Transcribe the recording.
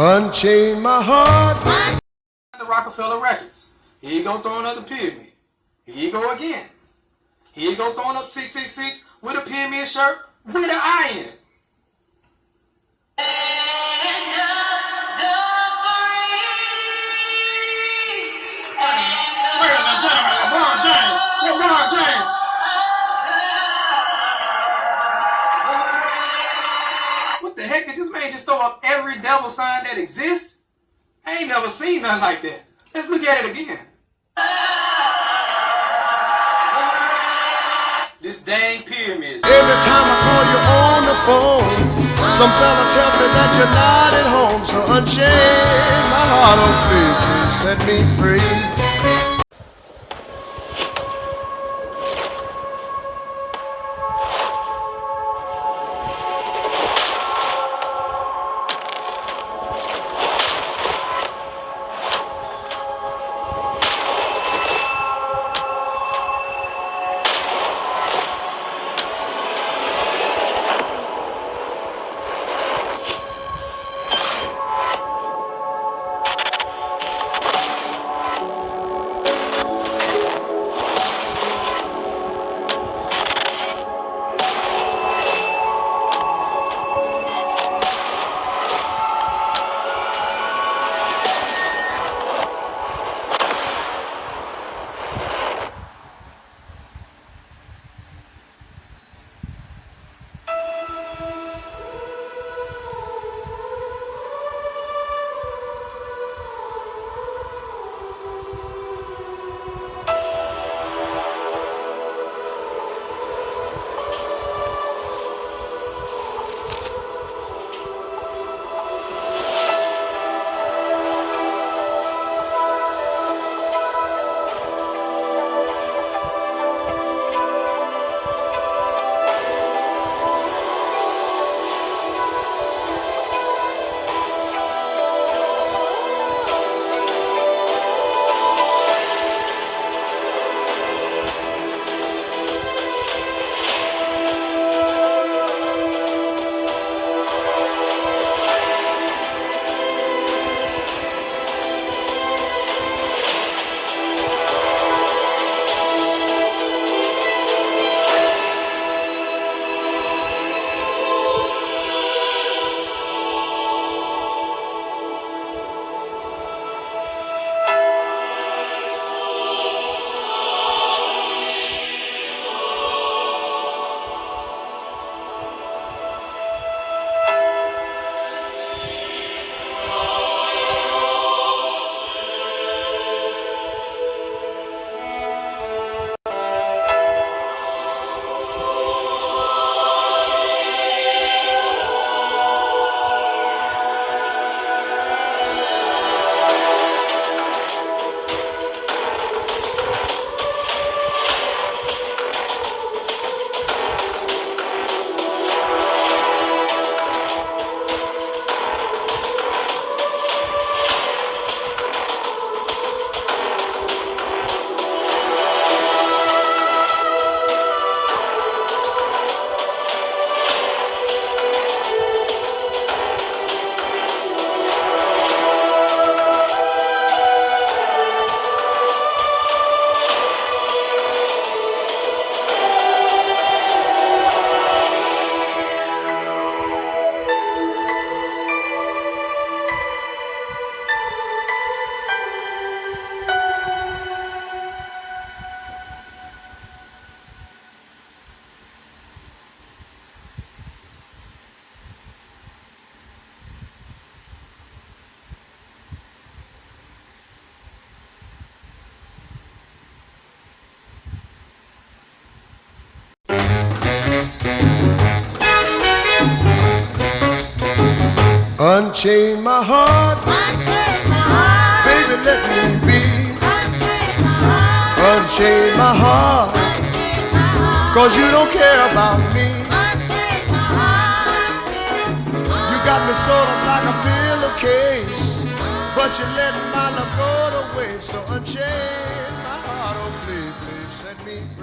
Unchain my heart. The Rockefeller records. Here you go throwing up the pyramid. Here you go again. Here you go throwing up 666 with a pyramid shirt with an eye in it. LeBron James. What the heck? Did this man just throw up every devil sign that exists? I ain't never seen nothing like that. Let's look at it again. This dang pyramid. Every time I call you on the phone, some fella tells me that you're not at home. So unchain my heart, oh please, please set me free. Unchain my heart, baby, let me be. Unchain my heart, cause you don't care about me. You got me sort of like a pillowcase, but you let my love go to waste. So unchain my heart, oh please, please set me free.